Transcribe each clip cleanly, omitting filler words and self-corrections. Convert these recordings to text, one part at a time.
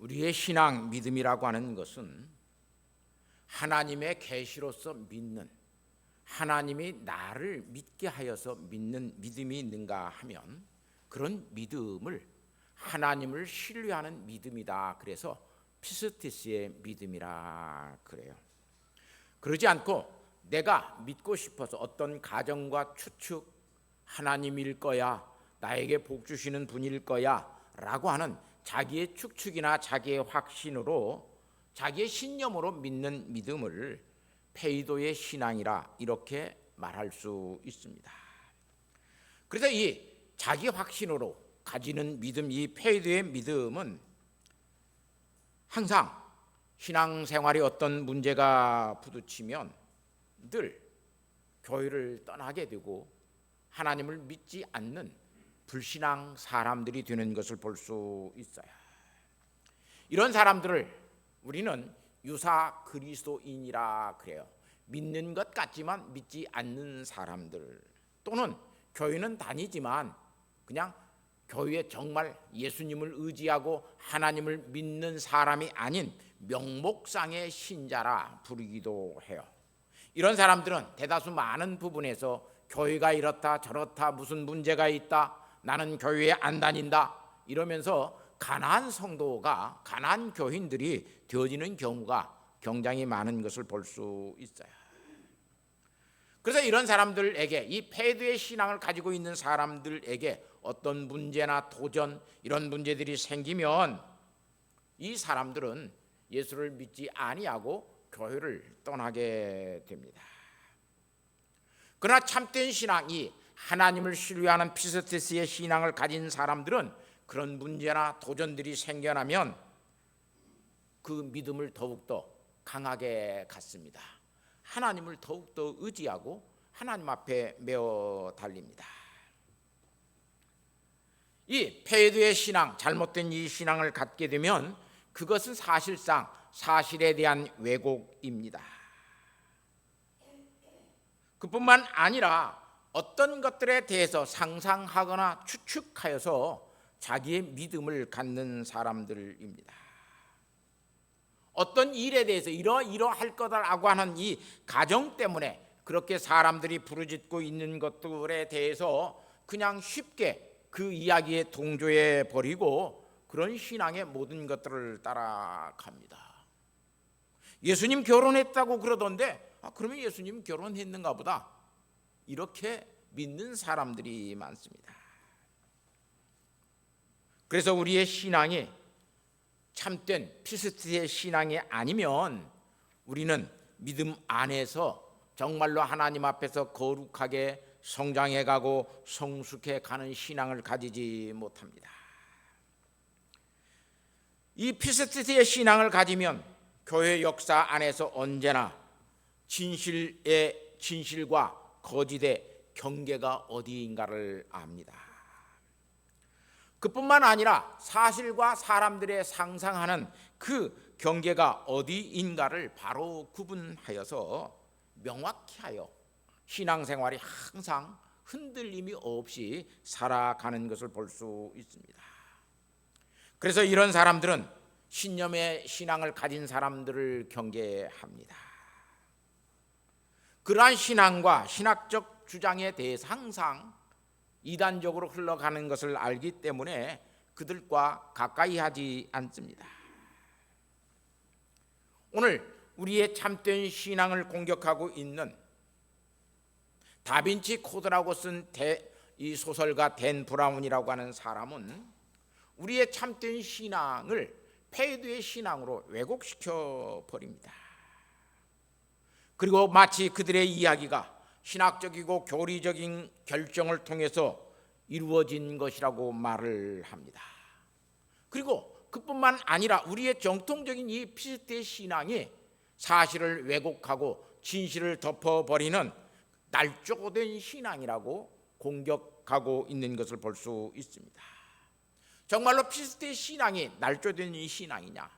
우리의 신앙, 믿음이라고 하는 것은 하나님의 계시로서 믿는, 하나님이 나를 믿게 하여서 믿는 믿음이 있는가 하면 그런 믿음을 하나님을 신뢰하는 믿음이다. 그래서 피스티스의 믿음이라 그래요. 그러지 않고 내가 믿고 싶어서 어떤 가정과 추측, 하나님일 거야, 나에게 복 주시는 분일 거야 라고 하는 자기의 추측이나 자기의 확신으로, 자기의 신념으로 믿는 믿음을 페이도의 신앙이라 이렇게 말할 수 있습니다. 그래서 이 자기 확신으로 가지는 믿음, 이 페이도의 믿음은 항상 신앙생활에 어떤 문제가 부딪히면 늘 교회를 떠나게 되고 하나님을 믿지 않는 불신앙 사람들이 되는 것을 볼 수 있어요. 이런 사람들을 우리는 유사 그리스도인이라 그래요. 믿는 것 같지만 믿지 않는 사람들, 또는 교회는 다니지만 그냥 교회에 정말 예수님을 의지하고 하나님을 믿는 사람이 아닌 명목상의 신자라 부르기도 해요. 이런 사람들은 대다수 많은 부분에서 교회가 이렇다 저렇다, 무슨 문제가 있다, 나는 교회에 안 다닌다 이러면서 가난한 성도가, 가난한 교인들이 되어지는 경우가 굉장히 많은 것을 볼 수 있어요. 그래서 이런 사람들에게, 이 페이도의 신앙을 가지고 있는 사람들에게 어떤 문제나 도전, 이런 문제들이 생기면 이 사람들은 예수를 믿지 아니하고 교회를 떠나게 됩니다. 그러나 참된 신앙이 하나님을 신뢰하는 피스티스의 신앙을 가진 사람들은 그런 문제나 도전들이 생겨나면 그 믿음을 더욱더 강하게 갖습니다. 하나님을 더욱더 의지하고 하나님 앞에 메어 달립니다. 이 페이도의 신앙, 잘못된 이 신앙을 갖게 되면 그것은 사실상 사실에 대한 왜곡입니다. 그뿐만 아니라 어떤 것들에 대해서 상상하거나 추측하여서 자기의 믿음을 갖는 사람들입니다. 어떤 일에 대해서 이러할 거다라고 하는 이 가정 때문에 그렇게 사람들이 부르짖고 있는 것들에 대해서 그냥 쉽게 그 이야기에 동조해 버리고 그런 신앙의 모든 것들을 따라갑니다. 예수님 결혼했다고 그러던데 그러면 예수님 결혼했는가 보다, 이렇게 믿는 사람들이 많습니다. 그래서 우리의 신앙이 참된 피스티스의 신앙이 아니면 우리는 믿음 안에서 정말로 하나님 앞에서 거룩하게 성장해가고 성숙해 가는 신앙을 가지지 못합니다. 이 피스티스의 신앙을 가지면 교회 역사 안에서 언제나 진실과 거짓의 경계가 어디인가를 압니다. 그뿐만 아니라 사실과 사람들의 상상하는 그 경계가 어디인가를 바로 구분하여서 명확히 하여 신앙생활이 항상 흔들림이 없이 살아가는 것을 볼 수 있습니다. 그래서 이런 사람들은 신념의 신앙을 가진 사람들을 경계합니다. 그러한 신앙과 신학적 주장에 대해서 항상 이단적으로 흘러가는 것을 알기 때문에 그들과 가까이 하지 않습니다. 오늘 우리의 참된 신앙을 공격하고 있는 다빈치 코드라고 쓴 이 소설가 댄 브라운이라고 하는 사람은 우리의 참된 신앙을 페이도의 신앙으로 왜곡시켜 버립니다. 그리고 마치 그들의 이야기가 신학적이고 교리적인 결정을 통해서 이루어진 것이라고 말을 합니다. 그리고 그뿐만 아니라 우리의 정통적인 이 피스티스의 신앙이 사실을 왜곡하고 진실을 덮어버리는 날조된 신앙이라고 공격하고 있는 것을 볼 수 있습니다. 정말로 피스티스의 신앙이 날조된 이 신앙이냐?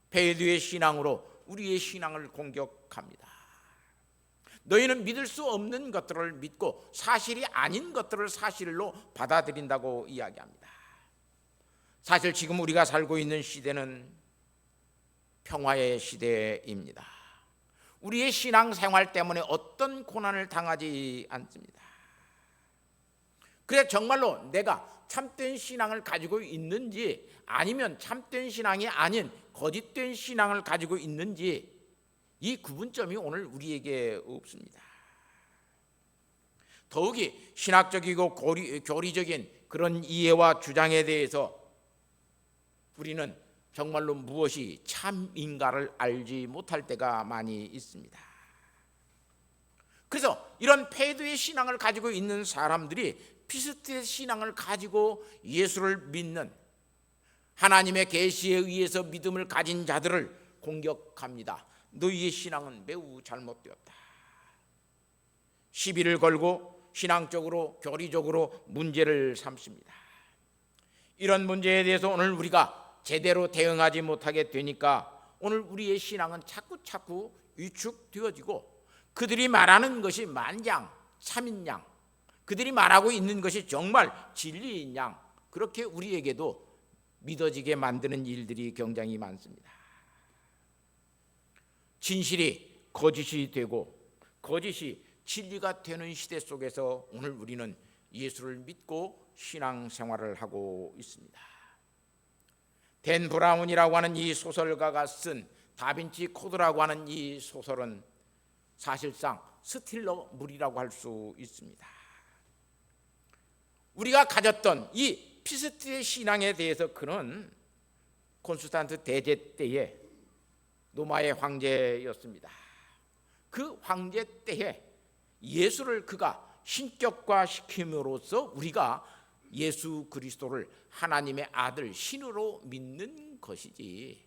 페이도의 신앙으로 우리의 신앙을 공격합니다. 너희는 믿을 수 없는 것들을 믿고 사실이 아닌 것들을 사실로 받아들인다고 이야기합니다. 사실 지금 우리가 살고 있는 시대는 평화의 시대입니다. 우리의 신앙생활 때문에 어떤 고난을 당하지 않습니다. 그래 정말로 내가 참된 신앙을 가지고 있는지 아니면 참된 신앙이 아닌 거짓된 신앙을 가지고 있는지 이 구분점이 오늘 우리에게 없습니다. 더욱이 신학적이고 교리적인 그런 이해와 주장에 대해서 우리는 정말로 무엇이 참인가를 알지 못할 때가 많이 있습니다. 그래서 이런 폐도의 신앙을 가지고 있는 사람들이 피스트의 신앙을 가지고 예수를 믿는 하나님의 계시에 의해서 믿음을 가진 자들을 공격합니다. 너희의 신앙은 매우 잘못되었다. 시비를 걸고 신앙적으로 교리적으로 문제를 삼습니다. 이런 문제에 대해서 오늘 우리가 제대로 대응하지 못하게 되니까 오늘 우리의 신앙은 자꾸 위축되어지고 그들이 말하는 것이 만양 참인 양, 그들이 말하고 있는 것이 정말 진리인 양, 그렇게 우리에게도 믿어지게 만드는 일들이 굉장히 많습니다. 진실이 거짓이 되고 거짓이 진리가 되는 시대 속에서 오늘 우리는 예수를 믿고 신앙생활을 하고 있습니다. 댄 브라운이라고 하는 이 소설가가 쓴 다빈치 코드라고 하는 이 소설은 사실상 스틸러물이라고 할 수 있습니다. 우리가 가졌던 이 피스트의 신앙에 대해서 그는 콘스탄트 대제 때의 로마의 황제였습니다. 그 황제 때에 예수를 그가 신격화시킴으로써 우리가 예수 그리스도를 하나님의 아들 신으로 믿는 것이지,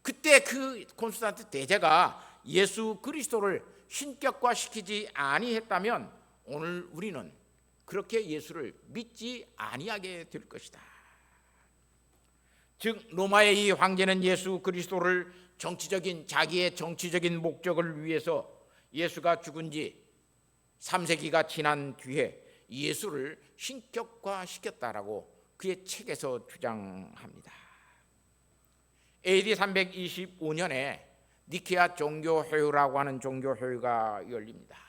그때 그 콘스탄트 대제가 예수 그리스도를 신격화시키지 아니했다면 오늘 우리는 그렇게 예수를 믿지 아니하게 될 것이다. 즉 로마의 이 황제는 예수 그리스도를 자기의 정치적인 목적을 위해서 예수가 죽은 지 3세기가 지난 뒤에 예수를 신격화시켰다라고 그의 책에서 주장합니다. AD 325년에 니케아 종교회의라고 하는 종교회의가 열립니다.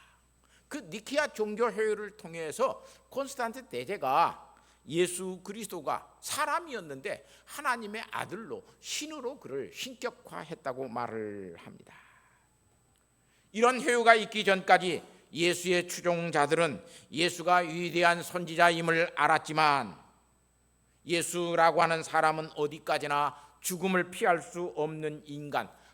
그 니케아 종교회의를 통해서 콘스탄트 대제가 예수 그리스도가 사람이었는데 하나님의 아들로 신으로 그를 신격화했다고 말을 합니다. 이런 회의가 있기 전까지 예수의 추종자들은 예수가 위대한 선지자임을 알았지만 예수라고 하는 사람은 어디까지나 죽음을 피할 수 없는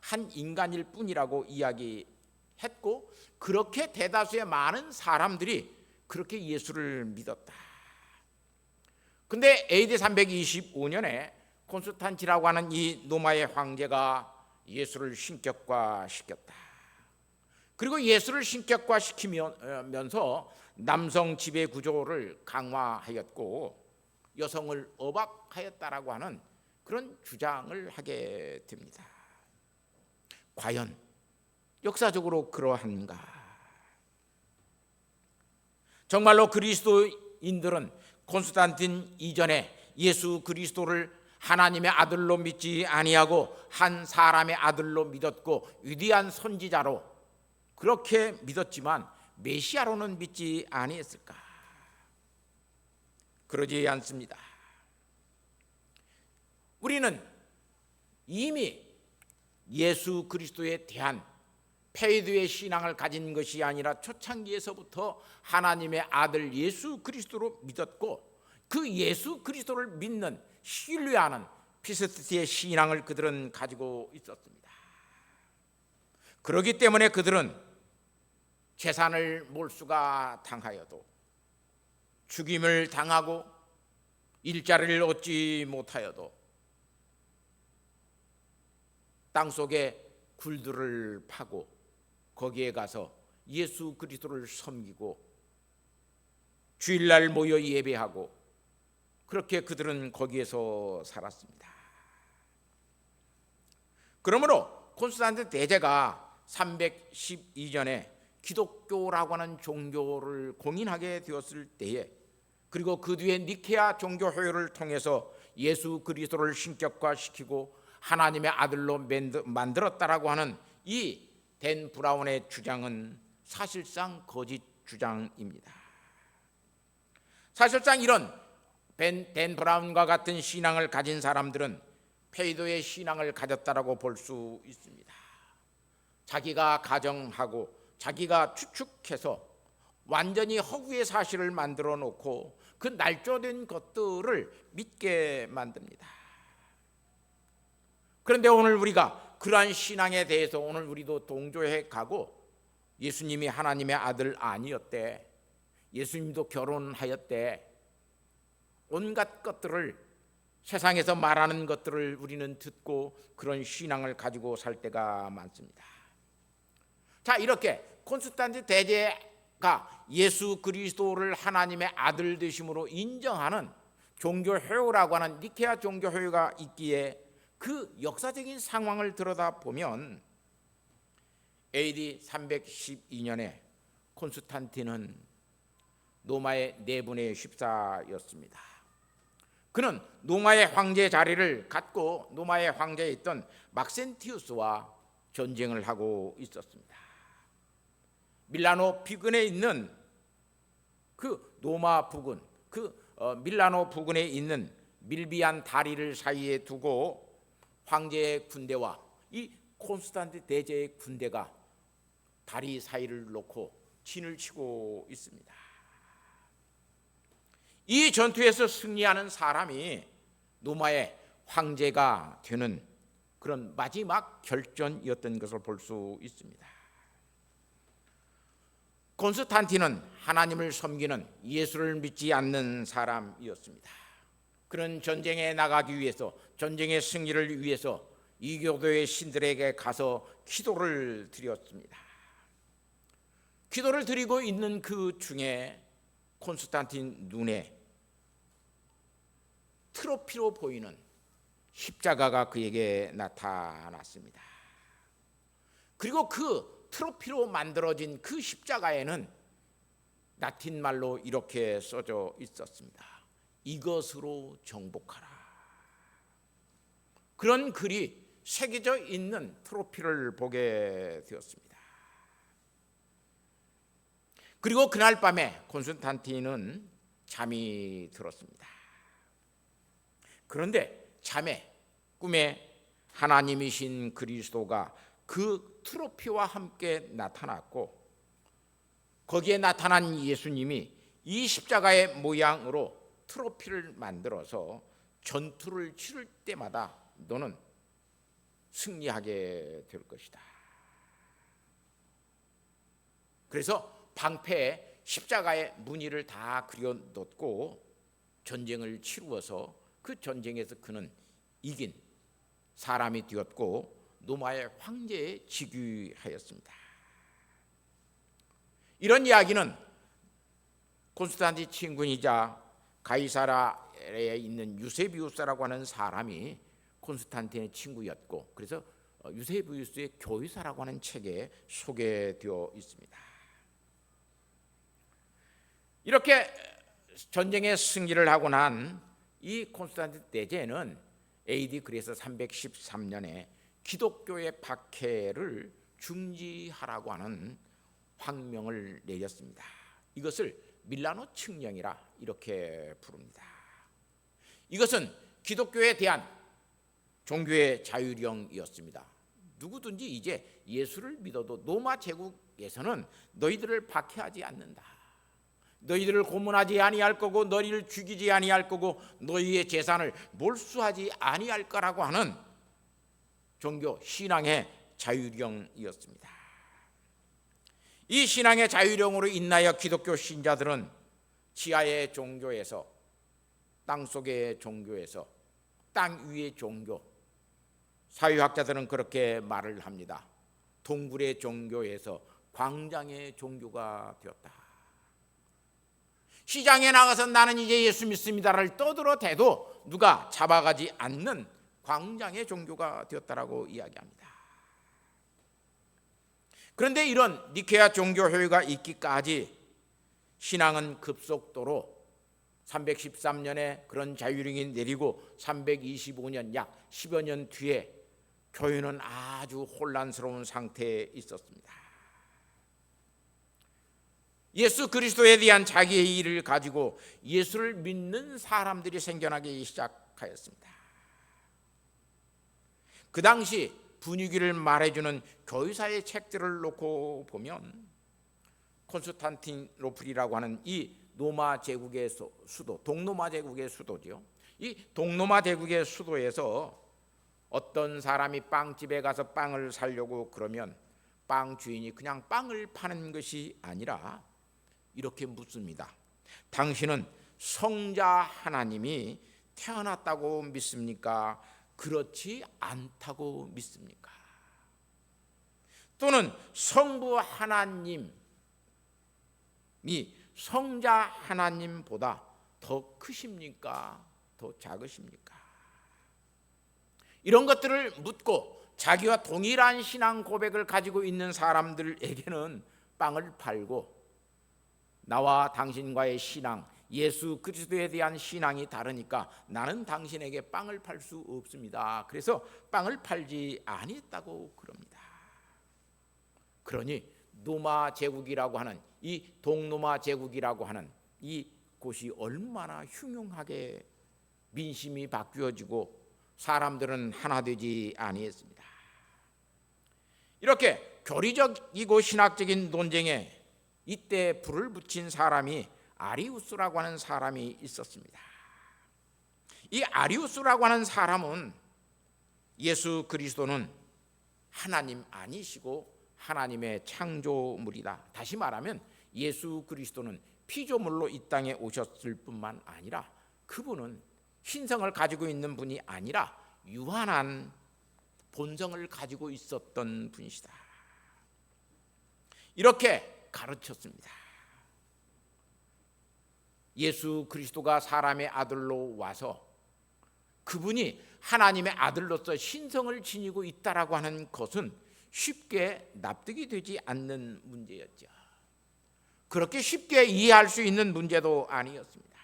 한 인간일 뿐이라고 이야기했고, 그렇게 대다수의 많은 사람들이 그렇게 예수를 믿었다. 근데 AD 325년에 콘스탄티라고 하는 이 로마의 황제가 예수를 신격화시켰다. 그리고 예수를 신격화시키면서 남성 지배 구조를 강화하였고 여성을 억압하였다라고 하는 그런 주장을 하게 됩니다. 과연 역사적으로 그러한가? 정말로 그리스도인들은 콘스탄틴 이전에 예수 그리스도를 하나님의 아들로 믿지 아니하고 한 사람의 아들로 믿었고 위대한 선지자로 그렇게 믿었지만 메시아로는 믿지 아니했을까? 그러지 않습니다. 우리는 이미 예수 그리스도에 대한 페이드의 신앙을 가진 것이 아니라 초창기에서부터 하나님의 아들 예수 그리스도로 믿었고 그 예수 그리스도를 믿는 신뢰하는 피스트의 신앙을 그들은 가지고 있었습니다. 그렇기 때문에 그들은 재산을 몰수가 당하여도 죽임을 당하고 일자리를 얻지 못하여도 땅속에 굴들을 파고 거기에 가서 예수 그리스도를 섬기고 주일날 모여 예배하고 그렇게 그들은 거기에서 살았습니다. 그러므로 콘스탄틴 대제가 312년에 기독교라고 하는 종교를 공인하게 되었을 때에 그리고 그 뒤에 니케아 종교회의를 통해서 예수 그리스도를 신격화시키고 하나님의 아들로 만들었다라고 하는 이 댄 브라운의 주장은 사실상 거짓 주장입니다. 사실상 이런 댄 브라운과 같은 신앙을 가진 사람들은 페이도의 신앙을 가졌다라고 볼 수 있습니다. 자기가 가정하고 자기가 추측해서 완전히 허구의 사실을 만들어 놓고 그 날조된 것들을 믿게 만듭니다. 그런데 오늘 우리가 그러한 신앙에 대해서 오늘 우리도 동조해 가고 예수님이 하나님의 아들 아니었대, 예수님도 결혼하였대, 온갖 것들을 세상에서 말하는 것들을 우리는 듣고 그런 신앙을 가지고 살 때가 많습니다. 자, 이렇게 콘스탄틴 대제가 예수 그리스도를 하나님의 아들 되심으로 인정하는 종교회의라고 하는 니케아 종교회의가 있기에 그 역사적인 상황을 들여다보면 AD 312년에 콘스탄틴은 로마의 네분의 십사였습니다. 그는 로마의 황제 자리를 갖고 로마의 황제에 있던 막센티우스와 전쟁을 하고 있었습니다. 밀라노 비근에 있는 그 로마 부근, 밀라노 부근에 있는 밀비안 다리를 사이에 두고 황제의 군대와 이 콘스탄틴 대제의 군대가 다리 사이를 놓고 진을 치고 있습니다. 이 전투에서 승리하는 사람이 로마의 황제가 되는 그런 마지막 결전이었던 것을 볼 수 있습니다. 콘스탄틴은 하나님을 섬기는 예수를 믿지 않는 사람이었습니다. 그는 전쟁에 나가기 위해서, 전쟁의 승리를 위해서 이교도의 신들에게 가서 기도를 드렸습니다. 기도를 드리고 있는 그 중에 콘스탄틴 눈에 트로피로 보이는 십자가가 그에게 나타났습니다. 그리고 그 트로피로 만들어진 그 십자가에는 라틴 말로 이렇게 써져 있었습니다. 이것으로 정복하라. 그런 글이 새겨져 있는 트로피를 보게 되었습니다. 그리고 그날 밤에 콘스탄틴은 잠이 들었습니다. 그런데 꿈에 하나님이신 그리스도가 그 트로피와 함께 나타났고, 거기에 나타난 예수님이 이 십자가의 모양으로 트로피를 만들어서 전투를 치를 때마다 너는 승리하게 될 것이다. 그래서 방패에 십자가의 무늬를 다 그려놓고 전쟁을 치루어서 그 전쟁에서 그는 이긴 사람이 되었고 로마의 황제에 즉위하였습니다. 이런 이야기는 콘스탄틴 친구이자 가이사라에 있는 유세비우스라고 하는 사람이 콘스탄틴의 친구였고, 그래서 유세비우스의 교의사라고 하는 책에 소개되어 있습니다. 이렇게 전쟁에 승리를 하고 난 이 콘스탄틴 대제는 AD 그래서 313년에 기독교의 박해를 중지하라고 하는 황명을 내렸습니다. 이것을 밀라노 칙령이라 이렇게 부릅니다. 이것은 기독교에 대한 종교의 자유령이었습니다. 누구든지 이제 예수를 믿어도 로마 제국에서는 너희들을 박해하지 않는다. 너희들을 고문하지 아니할 거고 너희를 죽이지 아니할 거고 너희의 재산을 몰수하지 아니할 거라고 하는 종교 신앙의 자유령이었습니다. 이 신앙의 자유령으로 인하여 기독교 신자들은 지하의 종교에서, 땅속의 종교에서, 땅 위의 종교, 사회학자들은 그렇게 말을 합니다. 동굴의 종교에서 광장의 종교가 되었다. 시장에 나가서 나는 이제 예수 믿습니다를 떠들어대도 누가 잡아가지 않는 광장의 종교가 되었다라고 이야기합니다. 그런데 이런 니케아 종교회의가 있기까지 신앙은 급속도로 313년에 그런 자유령이 내리고 325년 약 10여 년 뒤에 교회는 아주 혼란스러운 상태에 있었습니다. 예수 그리스도에 대한 자기의 일을 가지고 예수를 믿는 사람들이 생겨나기 시작하였습니다. 그 당시 분위기를 말해주는 교회사의 책들을 놓고 보면 콘스탄티노플이라고 하는 이 로마 제국의 수도, 동로마 제국의 수도죠. 이 동로마 제국의 수도에서 어떤 사람이 빵집에 가서 빵을 사려고 그러면 빵 주인이 그냥 빵을 파는 것이 아니라 이렇게 묻습니다. 당신은 성자 하나님이 태어났다고 믿습니까? 그렇지 않다고 믿습니까? 또는 성부 하나님이 성자 하나님보다 더 크십니까? 더 작으십니까? 이런 것들을 묻고 자기와 동일한 신앙 고백을 가지고 있는 사람들에게는 빵을 팔고 나와 당신과의 신앙, 예수 그리스도에 대한 신앙이 다르니까 나는 당신에게 빵을 팔 수 없습니다. 그래서 빵을 팔지 아니했다고 그럽니다. 그러니 로마 제국이라고 하는 이 동로마 제국이라고 하는 이 곳이 얼마나 흉흉하게 민심이 바뀌어지고 사람들은 하나 되지 아니했습니다. 이렇게 교리적이고 신학적인 논쟁에 이때 불을 붙인 사람이 아리우스라고 하는 사람이 있었습니다. 이 아리우스라고 하는 사람은 예수 그리스도는 하나님 아니시고 하나님의 창조물이다. 다시 말하면 예수 그리스도는 피조물로 이 땅에 오셨을 뿐만 아니라 그분은 신성을 가지고 있는 분이 아니라 유한한 본성을 가지고 있었던 분이시다. 이렇게 가르쳤습니다. 예수 그리스도가 사람의 아들로 와서 그분이 하나님의 아들로서 신성을 지니고 있다라고 하는 것은 쉽게 납득이 되지 않는 문제였죠. 그렇게 쉽게 이해할 수 있는 문제도 아니었습니다.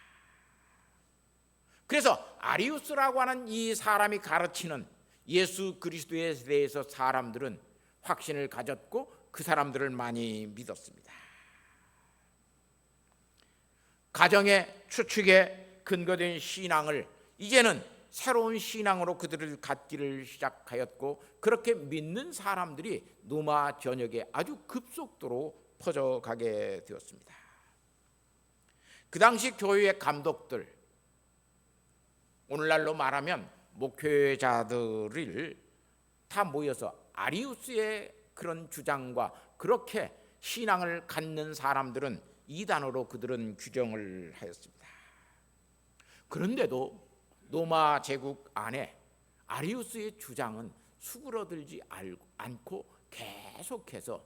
그래서 아리우스라고 하는 이 사람이 가르치는 예수 그리스도에 대해서 사람들은 확신을 가졌고 그 사람들을 많이 믿었습니다. 가정의 추측에 근거된 신앙을 이제는 새로운 신앙으로 그들을 갖기를 시작하였고 그렇게 믿는 사람들이 로마 전역에 아주 급속도로 퍼져가게 되었습니다. 그 당시 교회의 감독들, 오늘날로 말하면 목회자들을 다 모여서 아리우스의 그런 주장과 그렇게 신앙을 갖는 사람들은 이단으로 그들은 규정을 하였습니다. 그런데도 로마 제국 안에 아리우스의 주장은 수그러들지 않고 계속해서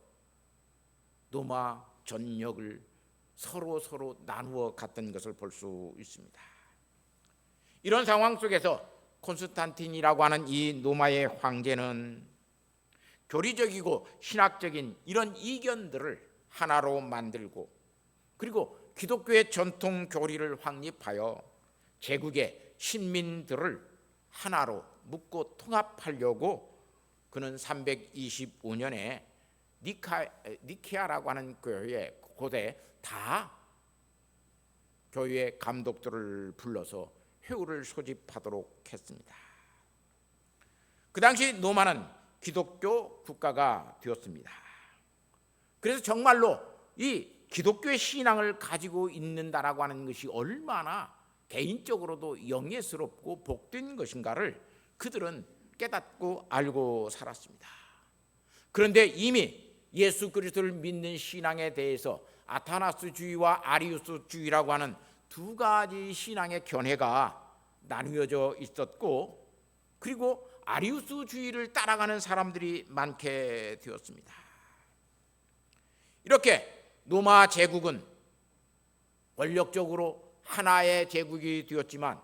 로마 전역을 서로 나누어 갔던 것을 볼 수 있습니다. 이런 상황 속에서 콘스탄틴이라고 하는 이 로마의 황제는 교리적이고 신학적인 이런 이견들을 하나로 만들고 그리고 기독교의 전통 교리를 확립하여 제국의 신민들을 하나로 묶고 통합하려고 그는 325년에 니케아라고 하는 교회 곳에 다 교회의 감독들을 불러서 회의를 소집하도록 했습니다. 그 당시 로마는 기독교 국가가 되었습니다. 그래서 정말로 이 기독교의 신앙을 가지고 있는다라고 하는 것이 얼마나 개인적으로도 영예스럽고 복된 것인가를 그들은 깨닫고 알고 살았습니다. 그런데 이미 예수 그리스도를 믿는 신앙에 대해서 아타나스주의와 아리우스주의라고 하는 두 가지 신앙의 견해가 나누어져 있었고 그리고 아리우스주의를 따라가는 사람들이 많게 되었습니다. 이렇게 로마 제국은 권력적으로 하나의 제국이 되었지만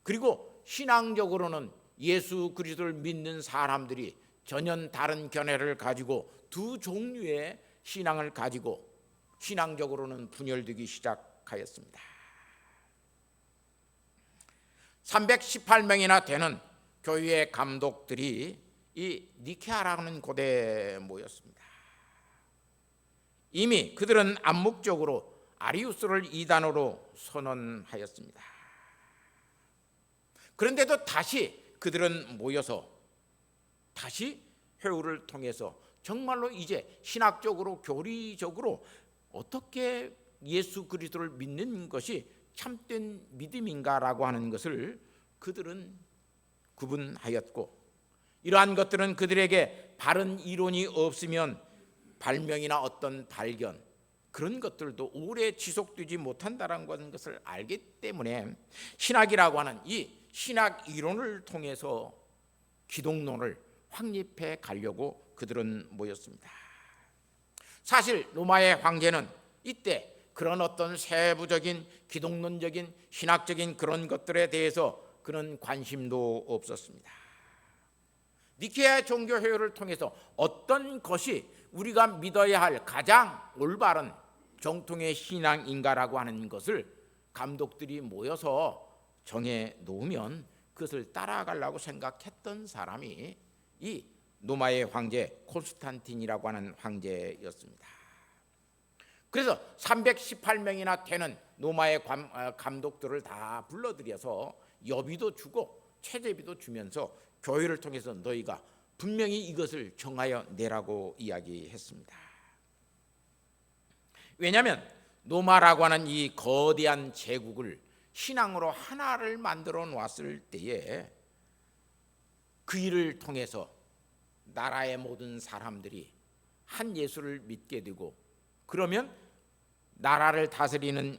그리고 신앙적으로는 예수 그리스도를 믿는 사람들이 전혀 다른 견해를 가지고 두 종류의 신앙을 가지고 신앙적으로는 분열되기 시작하였습니다. 318명이나 되는 교회의 감독들이 이 니케아라는 곳에 모였습니다. 이미 그들은 암묵적으로 아리우스를 이단으로 선언하였습니다. 그런데도 다시 그들은 모여서 다시 회의를 통해서 정말로 이제 신학적으로 교리적으로 어떻게 예수 그리스도를 믿는 것이 참된 믿음인가라고 하는 것을 그들은 구분하였고, 이러한 것들은 그들에게 바른 이론이 없으면 발명이나 어떤 발견, 그런 것들도 오래 지속되지 못한다는 것을 알기 때문에 신학이라고 하는 이 신학 이론을 통해서 기독론을 확립해 가려고 그들은 모였습니다. 사실 로마의 황제는 이때 그런 어떤 세부적인 기독론적인 신학적인 그런 것들에 대해서 그런 관심도 없었습니다. 니케아 종교회의를 통해서 어떤 것이 우리가 믿어야 할 가장 올바른 정통의 신앙인가라고 하는 것을 감독들이 모여서 정해 놓으면 그것을 따라가려고 생각했던 사람이 이 로마의 황제 콘스탄틴이라고 하는 황제였습니다. 그래서 318명이나 되는 로마의 감독들을 다 불러들여서 여비도 주고 채제비도 주면서 교회를 통해서 너희가 분명히 이것을 정하여 내라고 이야기했습니다. 왜냐하면 로마라고 하는 이 거대한 제국을 신앙으로 하나를 만들어 놓았을 때에 그 일을 통해서 나라의 모든 사람들이 한 예수를 믿게 되고, 그러면 나라를 다스리는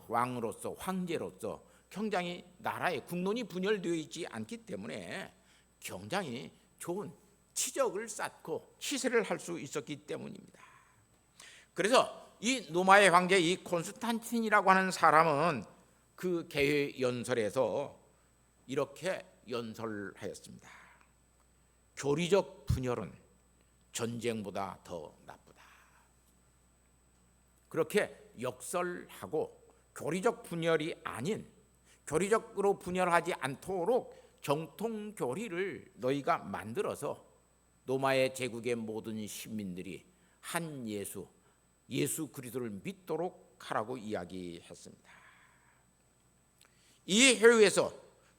왕으로서 황제로서 굉장히 나라의 국론이 분열되어 있지 않기 때문에 굉장히 좋은 치적을 쌓고 치세를 할 수 있었기 때문입니다. 그래서 이 로마의 황제 이 콘스탄틴이라고 하는 사람은 그 개회 연설에서 이렇게 연설하였습니다. 교리적 분열은 전쟁보다 더 나쁘다. 그렇게 역설하고 교리적 분열이 아닌, 교리적으로 분열하지 않도록 정통 교리를 너희가 만들어서 로마의 제국의 모든 시민들이 한 예수 그리스도를 믿도록 하라고 이야기했습니다. 이 회의에서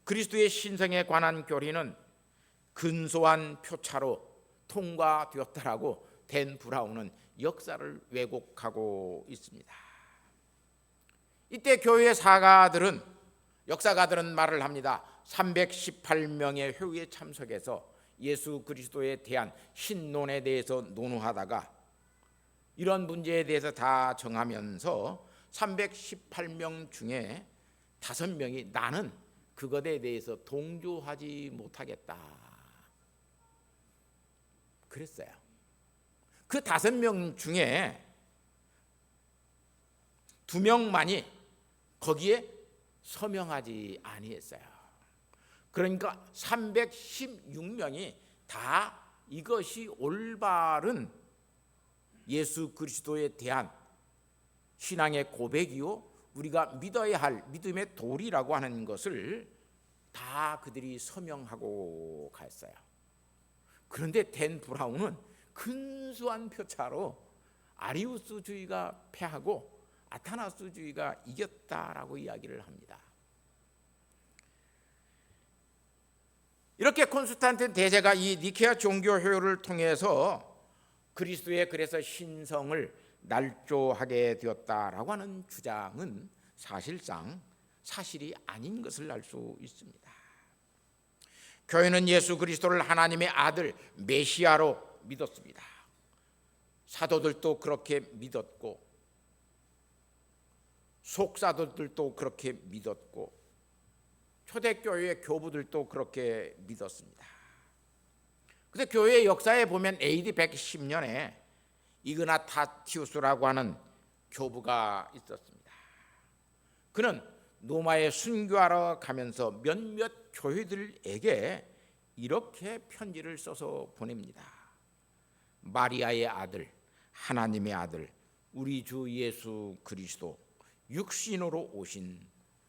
그리스도의 신성에 관한 교리는 근소한 표차로 통과되었다라고 댄 브라운은 역사를 왜곡하고 있습니다. 이때 교회의 역사가들은 말을 합니다. 318명의 회의에 참석해서 예수 그리스도에 대한 신론에 대해서 논의하다가 이런 문제에 대해서 다 정하면서 318명 중에 5명이 나는 그것에 대해서 동조하지 못하겠다 그랬어요. 그 5명 중에 2명만이 거기에 서명하지 아니했어요. 그러니까 316명이 다 이것이 올바른 예수 그리스도에 대한 신앙의 고백이요 우리가 믿어야 할 믿음의 도리라고 하는 것을 다 그들이 서명하고 갔어요. 그런데 댄 브라운은 근소한 표차로 아리우스주의가 패하고 아타나스주의가 이겼다라고 이야기를 합니다. 이렇게 콘스탄틴 대제가 이 니케아 종교회의를 통해서 그리스도의 그래서 신성을 날조하게 되었다라고 하는 주장은 사실상 사실이 아닌 것을 알 수 있습니다. 교회는 예수 그리스도를 하나님의 아들 메시아로 믿었습니다. 사도들도 그렇게 믿었고 속사도들도 그렇게 믿었고 초대교회의 교부들도 그렇게 믿었습니다. 그런데 교회의 역사에 보면 AD 110년에 이그나타티우스라고 하는 교부가 있었습니다. 그는 로마에 순교하러 가면서 몇몇 교회들에게 이렇게 편지를 써서 보냅니다. 마리아의 아들, 하나님의 아들, 우리 주 예수 그리스도 육신으로 오신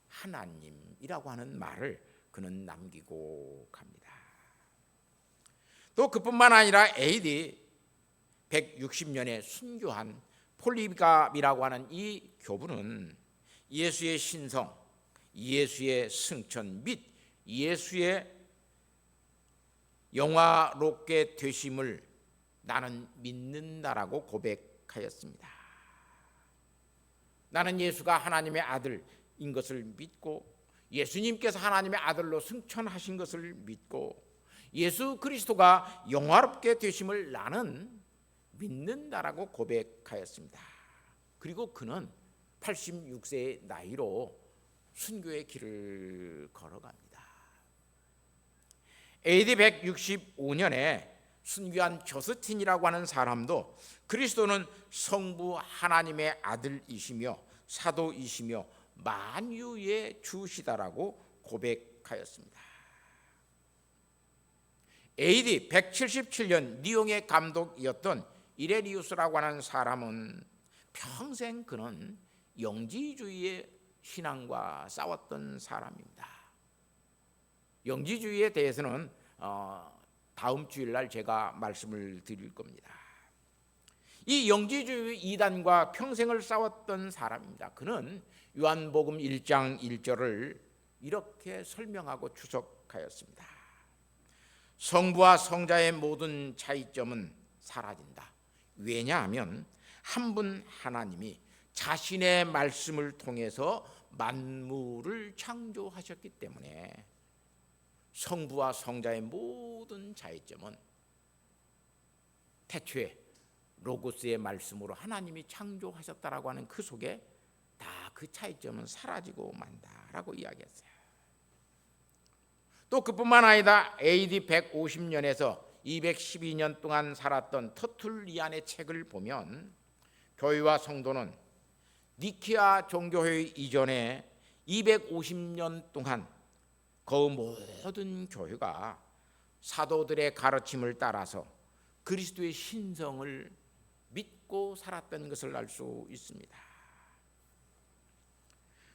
하나님이라고 하는 말을 그는 남기고 갑니다. 또 그뿐만 아니라 AD 160년에 순교한 폴리갑이라고 하는 이 교부는 예수의 신성, 예수의 승천 및 예수의 영화롭게 되심을 나는 믿는다라고 고백하였습니다. 나는 예수가 하나님의 아들인 것을 믿고 예수님께서 하나님의 아들로 승천하신 것을 믿고 예수 그리스도가 영화롭게 되심을 나는 믿는다라고 고백하였습니다. 그리고 그는 86세의 나이로 순교의 길을 걸어갑니다. AD 165년에 순교한 저스틴이라고 하는 사람도 그리스도는 성부 하나님의 아들이시며 사도이시며 만유의 주시다라고 고백하였습니다. AD 177년 니용의 감독이었던 이레리우스라고 하는 사람은 평생 그는 영지주의의 신앙과 싸웠던 사람입니다. 영지주의에 대해서는 다음 주일날 제가 말씀을 드릴 겁니다. 이 영지주의 이단과 평생을 싸웠던 사람입니다. 그는 요한복음 1장 1절을 이렇게 설명하고 추석하였습니다. 성부와 성자의 모든 차이점은 사라진다. 왜냐하면 한 분 하나님이 자신의 말씀을 통해서 만물을 창조하셨기 때문에 성부와 성자의 모든 차이점은 태초에 로고스의 말씀으로 하나님이 창조하셨다라고 하는 그 속에 다 그 차이점은 사라지고 만다라고 이야기했어요. 또 그뿐만 아니라 AD 150년에서 212년 동안 살았던 터툴리안의 책을 보면 교회와 성도는 니케아 종교회의 이전에 250년 동안 그 모든 교회가 사도들의 가르침을 따라서 그리스도의 신성을 믿고 살았던 것을 알 수 있습니다.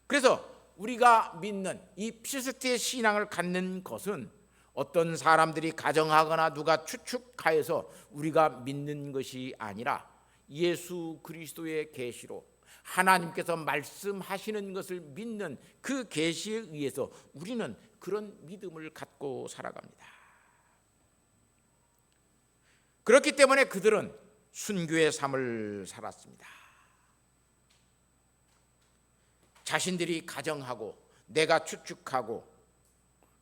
그래서 우리가 믿는 이 필스트의 신앙을 갖는 것은 어떤 사람들이 가정하거나 누가 추측하여서 우리가 믿는 것이 아니라 예수 그리스도의 계시로 하나님께서 말씀하시는 것을 믿는 그 계시에 의해서 우리는 그런 믿음을 갖고 살아갑니다. 그렇기 때문에 그들은 순교의 삶을 살았습니다. 자신들이 가정하고 내가 추측하고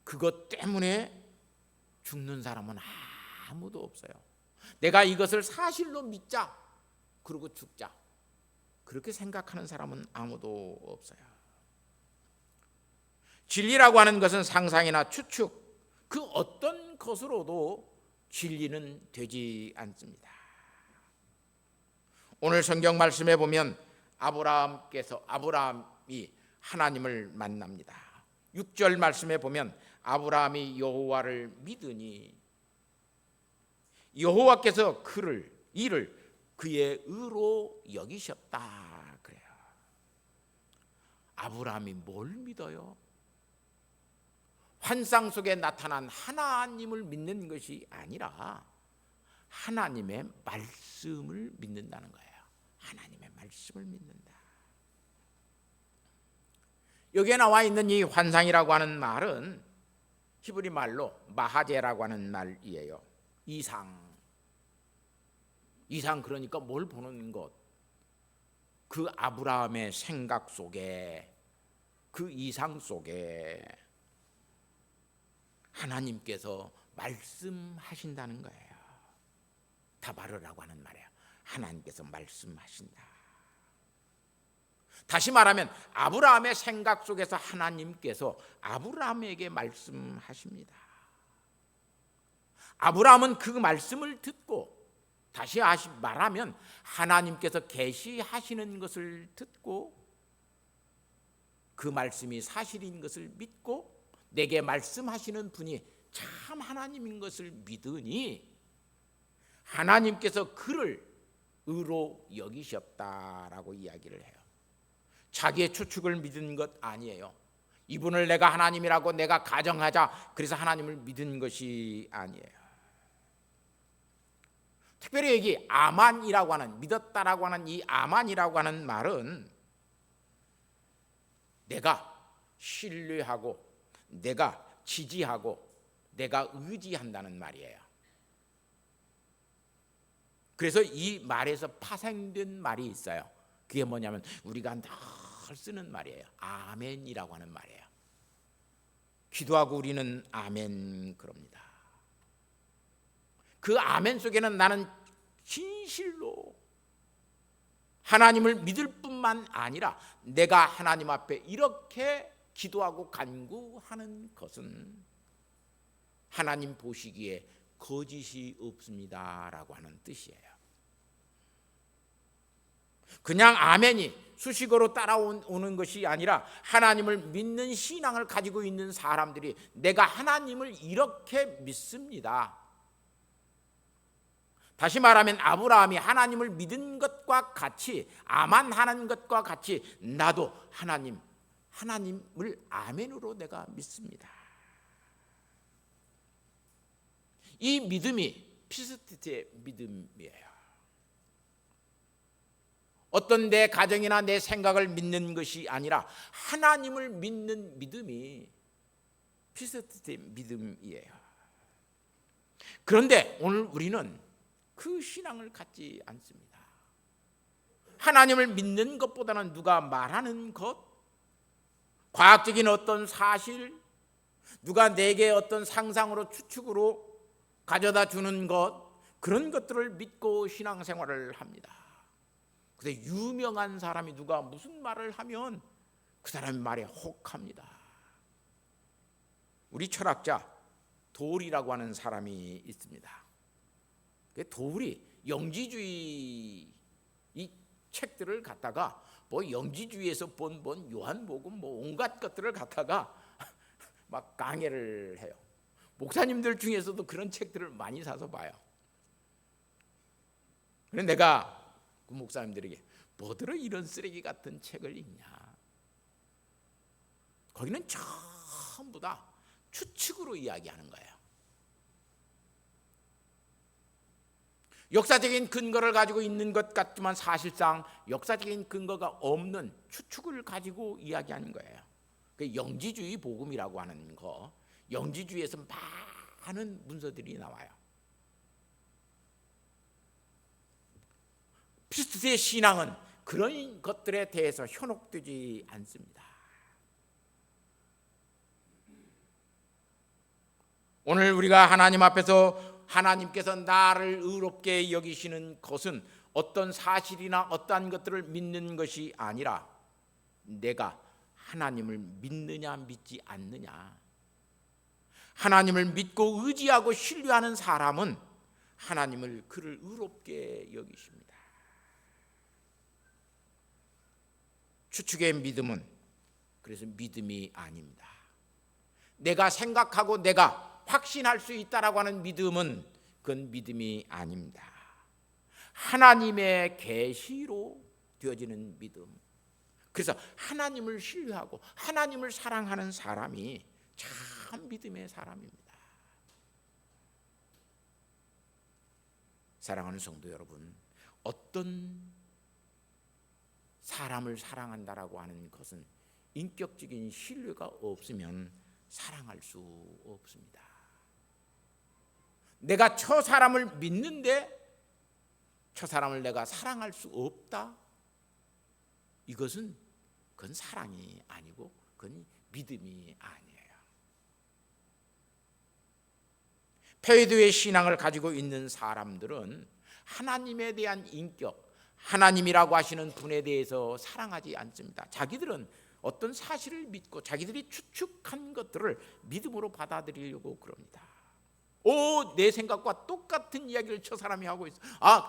그것 때문에 죽는 사람은 아무도 없어요. 내가 이것을 사실로 믿자 그러고 죽자 그렇게 생각하는 사람은 아무도 없어요. 진리라고 하는 것은 상상이나 추측 그 어떤 것으로도 진리는 되지 않습니다. 오늘 성경 말씀에 보면 아브라함이 하나님을 만납니다. 6절 말씀에 보면 아브라함이 여호와를 믿으니 여호와께서 이를 그의 의로 여기셨다 그래요. 아브라함이 뭘 믿어요? 환상 속에 나타난 하나님을 믿는 것이 아니라 하나님의 말씀을 믿는다는 거예요. 하나님의 말씀을 믿는다. 여기에 나와 있는 이 환상이라고 하는 말은 히브리 말로 마하제라고 하는 말이에요. 이상 그러니까 뭘 보는 것. 그 아브라함의 생각 속에 그 이상 속에 하나님께서 말씀하신다는 거예요. 다바르라고 하는 말이에요. 하나님께서 말씀하신다. 다시 말하면 아브라함의 생각 속에서 하나님께서 아브라함에게 말씀하십니다. 아브라함은 그 말씀을 듣고 다시 말하면 하나님께서 계시하시는 것을 듣고 그 말씀이 사실인 것을 믿고 내게 말씀하시는 분이 참 하나님인 것을 믿으니 하나님께서 그를 의로 여기셨다라고 이야기를 해요. 자기의 추측을 믿은 것 아니에요. 이분을 내가 하나님이라고 내가 가정하자 그래서 하나님을 믿은 것이 아니에요. 특별히 여기 아만이라고 하는, 믿었다라고 하는 이 아만이라고 하는 말은 내가 신뢰하고 내가 지지하고 내가 의지한다는 말이에요. 그래서 이 말에서 파생된 말이 있어요. 그게 뭐냐면 우리가 늘 쓰는 말이에요. 아멘이라고 하는 말이에요. 기도하고 우리는 아멘 그럽니다. 그 아멘 속에는 나는 진실로 하나님을 믿을 뿐만 아니라 내가 하나님 앞에 이렇게 기도하고 간구하는 것은 하나님 보시기에 거짓이 없습니다라고 하는 뜻이에요. 그냥 아멘이 수식어로 따라오는 것이 아니라 하나님을 믿는 신앙을 가지고 있는 사람들이 내가 하나님을 이렇게 믿습니다. 다시 말하면 아브라함이 하나님을 믿은 것과 같이, 아만하는 것과 같이 나도 하나님을 아멘으로 내가 믿습니다. 이 믿음이 피스티의 믿음이에요. 어떤 내 가정이나 내 생각을 믿는 것이 아니라 하나님을 믿는 믿음이 피스티의 믿음이에요. 그런데 오늘 우리는 그 신앙을 갖지 않습니다. 하나님을 믿는 것보다는 누가 말하는 것, 과학적인 어떤 사실, 누가 내게 어떤 상상으로 추측으로 가져다 주는 것, 그런 것들을 믿고 신앙생활을 합니다. 근데 유명한 사람이 누가 무슨 말을 하면 그 사람의 말에 혹합니다. 우리 철학자 도울이라고 하는 사람이 있습니다. 도울이 영지주의 이 책들을 갖다가 뭐 영지주의에서 본 요한복음 뭐 온갖 것들을 갖다가 막 강해를 해요. 목사님들 중에서도 그런 책들을 많이 사서 봐요. 그런데 내가 그 목사님들에게 뭐들어 이런 쓰레기 같은 책을 읽냐. 거기는 전부 다 추측으로 이야기하는 거예요. 역사적인 근거를 가지고 있는 것 같지만 사실상 역사적인 근거가 없는 추측을 가지고 이야기하는 거예요. 그 영지주의 복음이라고 하는 거, 영지주의에서 많은 문서들이 나와요. 피스트의 신앙은 그런 것들에 대해서 현혹되지 않습니다. 오늘 우리가 하나님 앞에서 하나님께서 나를 의롭게 여기시는 것은 어떤 사실이나 어떠한 것들을 믿는 것이 아니라 내가 하나님을 믿느냐 믿지 않느냐. 하나님을 믿고 의지하고 신뢰하는 사람은 하나님을 그를 의롭게 여기십니다. 추측의 믿음은 그래서 믿음이 아닙니다. 내가 생각하고 내가 확신할 수 있다라고 하는 믿음은 그건 믿음이 아닙니다. 하나님의 계시로 되어지는 믿음. 그래서 하나님을 신뢰하고 하나님을 사랑하는 사람이 참 믿음의 사람입니다. 사랑하는 성도 여러분, 어떤 사람을 사랑한다라고 하는 것은 인격적인 신뢰가 없으면 사랑할 수 없습니다. 내가 저 사람을 믿는데 저 사람을 내가 사랑할 수 없다? 그건 사랑이 아니고 그건 믿음이 아니에요. 페이드의 신앙을 가지고 있는 사람들은 하나님에 대한 인격, 하나님이라고 하시는 분에 대해서 사랑하지 않습니다. 자기들은 어떤 사실을 믿고 자기들이 추측한 것들을 믿음으로 받아들이려고 그럽니다. 내 생각과 똑같은 이야기를 저 사람이 하고 있어.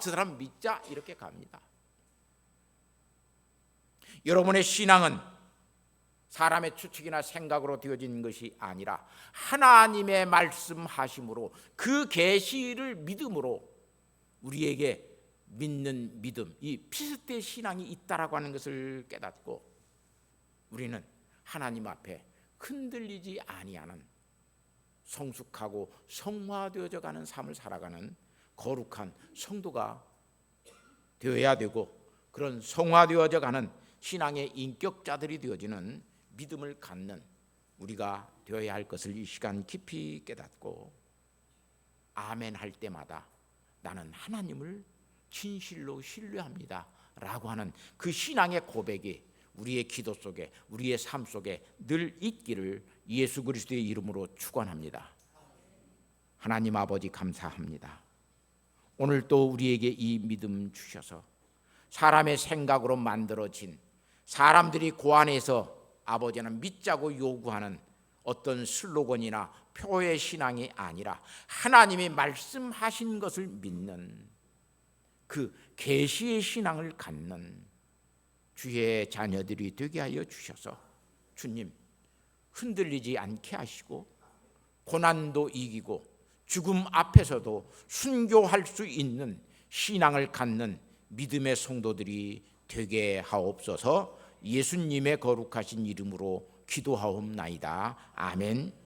저 사람 믿자 이렇게 갑니다. 여러분의 신앙은 사람의 추측이나 생각으로 되어진 것이 아니라 하나님의 말씀하심으로 그 계시를 믿음으로 우리에게 믿는 믿음, 이 피스대 신앙이 있다라고 하는 것을 깨닫고 우리는 하나님 앞에 흔들리지 아니하는 성숙하고 성화되어져 가는 삶을 살아가는 거룩한 성도가 되어야 되고, 그런 성화되어져 가는 신앙의 인격자들이 되어지는 믿음을 갖는 우리가 되어야 할 것을 이 시간 깊이 깨닫고, 아멘 할 때마다 나는 하나님을 진실로 신뢰합니다 라고 하는 그 신앙의 고백이 우리의 기도 속에, 우리의 삶 속에 늘 있기를 예수 그리스도의 이름으로 축원합니다. 하나님 아버지 감사합니다. 오늘 또 우리에게 이 믿음 주셔서 사람의 생각으로 만들어진, 사람들이 고안해서 아버지는 믿자고 요구하는 어떤 슬로건이나 표의 신앙이 아니라 하나님이 말씀하신 것을 믿는 그 계시의 신앙을 갖는 주의 자녀들이 되게 하여 주셔서 주님 흔들리지 않게 하시고, 고난도 이기고 죽음 앞에서도 순교할 수 있는 신앙을 갖는 믿음의 성도들이 되게 하옵소서. 예수님의 거룩하신 이름으로 기도하옵나이다. 아멘.